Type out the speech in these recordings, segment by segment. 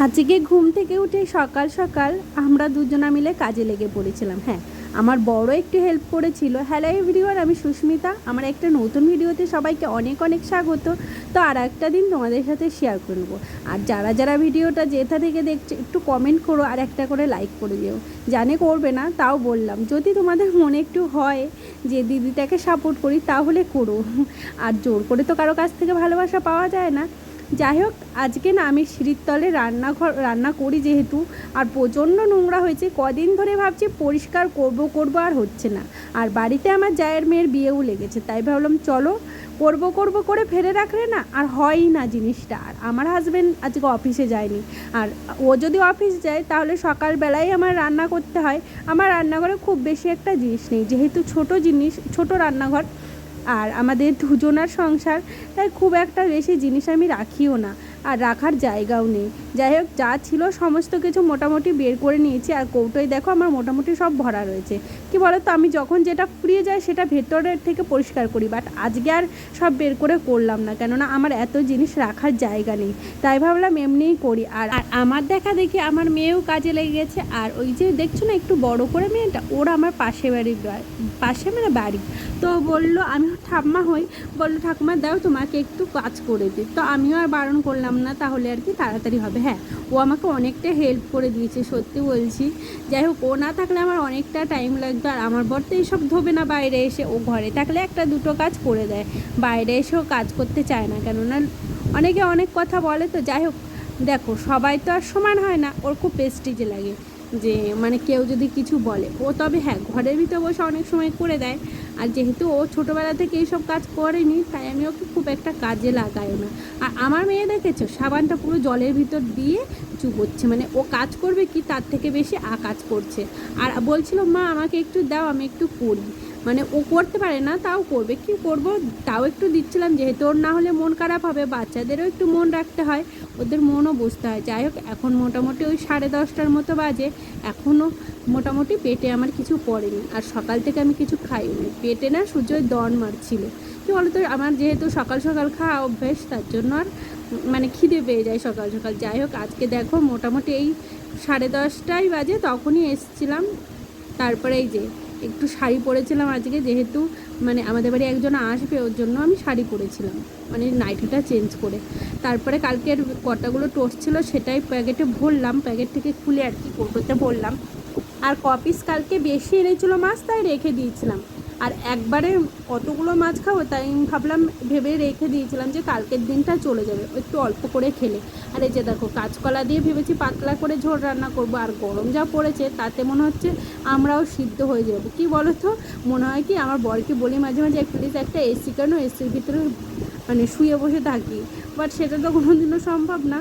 আজকে ঘুম থেকে উঠে সকাল সকাল আমরা দুজনা মিলে কাজে লেগে পড়েছিলাম। হ্যাঁ, আমার বড় একটু হেল্প করেছিল। হ্যালো এভরিওয়ান, আমি সুস্মিতা। আমার একটা নতুন ভিডিওতে সবাইকে অনেক অনেক স্বাগত। তো আর একটা দিন তোমাদের সাথে শেয়ার করব। আর যারা যারা ভিডিওটা যেথা থেকে দেখছে একটু কমেন্ট করো আর একটা করে লাইক করে দিও। জানে করবে না, তাও বললাম যদি তোমাদের মনে একটু হয় যে দিদিটাকে সাপোর্ট করি তাহলে করো। আর জোর করে তো কারো কাছ থেকে ভালোবাসা পাওয়া যায় না। যাই হোক, আজকে না আমি সিঁড়ির তলে রান্না করি যেহেতু, আর প্রচণ্ড নোংরা হয়েছে। কদিন ধরে ভাবছি পরিষ্কার করব আর হচ্ছে না। আর বাড়িতে আমার জায়ের মেয়ের বিয়েও লেগেছে, তাই ভাবলাম চলো করব করে ফেলে রাখলে না আর হয়ই না জিনিসটা। আর আমার হাজব্যান্ড আজকে অফিসে যায়নি, আর ও যদি অফিস যায় তাহলে সকালবেলায় আমার রান্না করতে হয়। আমার রান্নাঘরে খুব বেশি একটা জিনিস নেই, যেহেতু ছোট রান্নাঘর আর আমাদের দুজনার সংসার, তাই খুব একটা বেশি জিনিস আমি রাখিও না, আর রাখার জায়গাও নেই। যাই হোক, যা ছিল সমস্ত কিছু মোটামুটি বের করে নিয়েছি। আর কৌটোয় দেখো আমার মোটামুটি সব ভরা রয়েছে। কি বলো তো, আমি যখন যেটা ফুরিয়ে যায় সেটা ভেতরের থেকে পরিষ্কার করি, বাট আজকে আর সব বের করে করলাম না, কেননা আমার এত জিনিস রাখার জায়গা নেই। তাই ভাবলাম এমনিই করি। আর আমার দেখা দেখি আমার মেয়েও কাজে লেগে গেছে। আর ওই যে দেখছো না একটু বড় করে মেয়েটা, ওরা আমার পাশে মানে বাড়ি। তো বললো, আমি ঠাম্মা হই, বললো ঠাকুমা দাও তোমাকে একটু কাজ করে দিই। তো আমিও আর বারণ করলাম না, তাহলে আর কি তাড়াতাড়ি হবে। হ্যাঁ, ও আমাকে অনেকটা হেল্প করে দিয়েছে, সত্যি বলছি। যাই হোক, ও না থাকলে আমার অনেকটা টাইম লাগতো। আর আমার বর তো এইসব ধোবে না বাইরে এসে, ও ঘরে থাকলে একটা দুটো কাজ করে দেয়, বাইরে এসেও কাজ করতে চায় না, কেননা অনেকে অনেক কথা বলে। তো যাই হোক, দেখো সবাই তো আর সমান হয় না, ওর খুব প্রেস্টিজে লাগে যে মানে কেউ যদি কিছু বলে। ও তবে হ্যাঁ, ঘরের ভিতর বসে অনেক সময় করে দেয়। আর যেহেতু ও ছোটোবেলা থেকে এইসব কাজ করেনি, তাই আমি ওকে খুব একটা কাজে লাগাইও না। আর আমার মেয়ে দেখেছো, সাবানটা পুরো জলের ভিতর দিয়ে চুবোচ্ছে, মানে ও কাজ করবে কি তার থেকে বেশি কাজ করছে। আর বলছিল মা আমাকে একটু দাও, আমি একটু করি। মানে ও করতে পারে না, তাও করবে, কি করব, তাও একটু দিচ্ছিলাম, যেহেতু ওর না হলে মন খারাপ হবে। বাচ্চাদেরও একটু মন রাখতে হয়, ওদের মনও বুঝতে হয়। যাই হোক, এখন মোটামুটি ওই 10:30টার মতো বাজে, এখনও মোটামুটি পেটে আমার কিছু পড়েনি। আর সকাল থেকে আমি কিছু খাইনি, পেটে না সূর্যের দন মারছিল। কি বলতো, আমার যেহেতু সকাল সকাল খাওয়া অভ্যেস, তার জন্য আর মানে খিদে পেয়ে যায় সকাল সকাল। যাই হোক, আজকে দেখো মোটামুটি এই 10:30টাই বাজে, তখনই এসেছিলাম। তারপরে এই যে একটু শাড়ি পরেছিলাম আজকে, যেহেতু মানে আমাদের বাড়ি একজন আসবে, ওর জন্য আমি শাড়ি পরেছিলাম, মানে নাইটিটা চেঞ্জ করে। তারপরে কালকের কটাগুলো টোস্ট ছিল সেটাই প্যাকেটে ভরলাম, প্যাকেট থেকে খুলে আর কি কৌটোতে ভরলাম। আর কপিস কালকে বেশি এনেছিলো মাছ, তাই রেখে দিয়েছিলাম। আর একবারে কতগুলো মাছ খাবো, তাই ভাবলাম, ভেবে রেখে দিয়েছিলাম যে কালকের দিনটা চলে যাবে একটু অল্প করে খেলে। আর এই যে দেখো, কাঁচকলা দিয়ে ভেবেছি পাতলা করে ঝোল রান্না করব। আর গরম যা পড়েছে তাতে মনে হচ্ছে আমরাও সিদ্ধ হয়ে যাবো। কি বলো তো, মনে হয় কি, আমার বরকে বলি মাঝে মাঝে প্লিজ একটা এসি কেন, এসির ভিতরে মানে শুয়ে বসে থাকি, বাট সেটা তো কোনো দিনও সম্ভব না।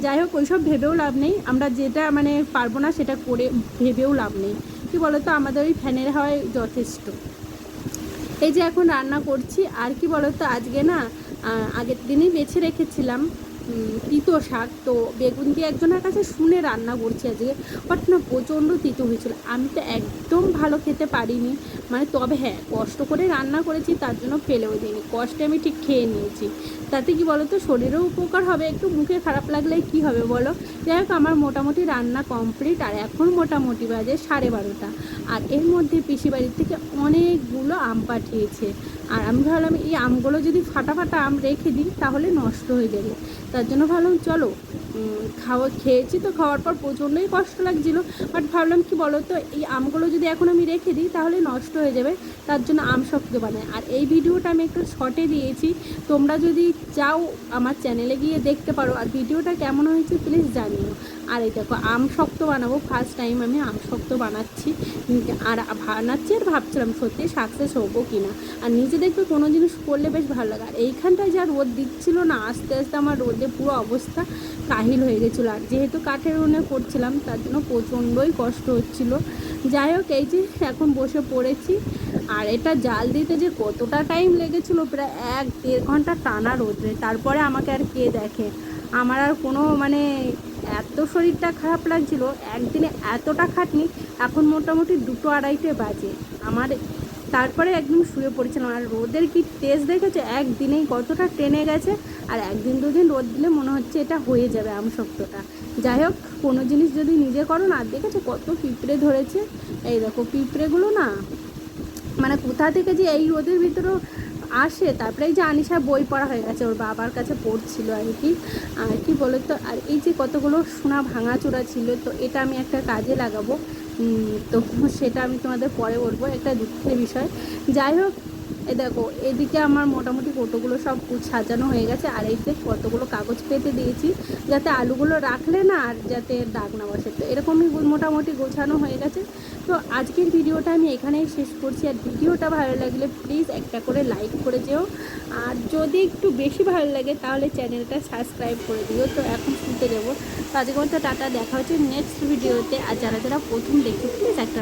যাই হোক, ওইসব ভেবেও লাভ নেই, আমরা যেটা মানে পারবো না সেটা করে ভেবেও লাভ নেই। কী বলো তো, আমাদের ওই ফ্যানের হাওয়ায় যথেষ্ট। এই যে এখন রান্না করছি। আর কি বলো তো, আজকে না আগের দিনই বেছে রেখেছিলাম তিতো শাক, তো বেগুন দিয়ে একজনের কাছে শুনে রান্না করছি আজকে। বাট না, প্রচণ্ড তিতো হয়েছিল, আমি তো একদম ভালো খেতে পারিনি। মানে তবে হ্যাঁ, কষ্ট করে রান্না করেছি, তার জন্য ফেলেও দিইনি, কষ্টে আমি ঠিক খেয়ে নিয়েছি। তাতে কি বলো তো, শরীরেও উপকার হবে, একটু মুখে খারাপ লাগলে কি হবে বলো। যাই হোক, আমার মোটামুটি রান্না কমপ্লিট। আর এখন মোটামুটি বাজে 12:30। আর এর মধ্যে পিসি বাড়ির থেকে অনেকগুলো আম পাঠিয়েছে। আর আমি ভাবলাম এই আমগুলো যদি ফাটা ফাটা আম রেখে দিই তাহলে নষ্ট হয়ে যাবে, তার জন্য ভাবলাম চলো খেয়েছি। তো খাওয়ার পর প্রচণ্ডই কষ্ট লাগছিলো, বাট ভাবলাম কি বলো তো, এই আমগুলো যদি এখন আমি রেখে দিই তাহলে নষ্ট হয়ে যাবে, তার জন্য আম শক্ত বানাই। আর এই ভিডিওটা আমি একটু শর্টে দিয়েছি, তোমরা যদি চাও আমার চ্যানেলে গিয়ে দেখতে পারো। আর ভিডিওটা কেমন হয়েছে প্লিজ জানিও। আর এই দেখো, আম শক্ত বানাবো, ফার্স্ট টাইম আমি আম শক্ত বানাচ্ছি। আর ভাবছিলাম সত্যি সাকসেস হবো কি না। আর নিজে দেখবে কোনো জিনিস করলে বেশ ভালো লাগে। আর এইখানটায় যা রোদ দিচ্ছিলো না, আস্তে আস্তে আমার রোদে পুরো অবস্থা কাহিল হয়ে গেছিলো। আর যেহেতু কাঠের উনুনে করছিলাম, তার জন্য প্রচণ্ডই কষ্ট হচ্ছিলো। যাই হোক, এই যে এখন বসে পড়েছি। আর এটা জাল দিতে যে কতটা টাইম লেগেছিলো, প্রায় 1-1.5 ঘন্টা টানা রোদে। তারপরে আমাকে আর কে দেখে, আমার আর কোনো মানে এত শরীরটা খারাপ লাগছিলো, একদিনে এতটা খাটনি। এখন মোটামুটি 2-2:30 বাজে আমার। তারপরে একদম শুয়ে পড়েছিলাম। আর রোদের কি তেজ দেখেছে, একদিনেই কতটা টেনে গেছে। আর 1-2 দিন রোদ দিলে মনে হচ্ছে এটা হয়ে যাবে আমশক্তটা। যাই হোক, কোনো জিনিস যদি নিজে করো না, দেখেছো কত পিঁপড়ে ধরেছে। এই দেখো পিঁপড়েগুলো না মানে কোথা থেকে যে এই রোদের ভিতরেও আসে। তারপরে এই যে আনিশা বই পড়া হয়ে গেছে, ওর বাবার কাছে পড়ছিল আর কি। আর কি বলো তো, আর এই যে কতগুলো সোনা ভাঙাচোরা ছিল, তো এটা আমি একটা কাজে লাগাবো। তো সেটা আমি তোমাদের পরে বলবো, একটা দুঃখের বিষয়। যাই হোক, এই দেখো এদিকে আমার মোটামুটি কৌটোগুলো সব সাজানো হয়ে গেছে। আর এই যে কতগুলো কাগজ পেতে দিয়েছি, যাতে আলুগুলো রাখলে না আর যাতে দাগ না বসে। তো এরকমই মোটামুটি গোছানো হয়ে গেছে। তো আজকের ভিডিওটা আমি এখানেই শেষ করছি। আর ভিডিওটা ভালো লাগলে প্লিজ একটা করে লাইক করে যেও, আর যদি একটু বেশি ভালো লাগে তাহলে চ্যানেলটা সাবস্ক্রাইব করে দিও। তো এখন শুনতে যাবো, তো আজকের মতো টাটা, দেখা হচ্ছে নেক্সট ভিডিওতে। আর যারা যারা প্রথম দেখছো প্লিজ একটা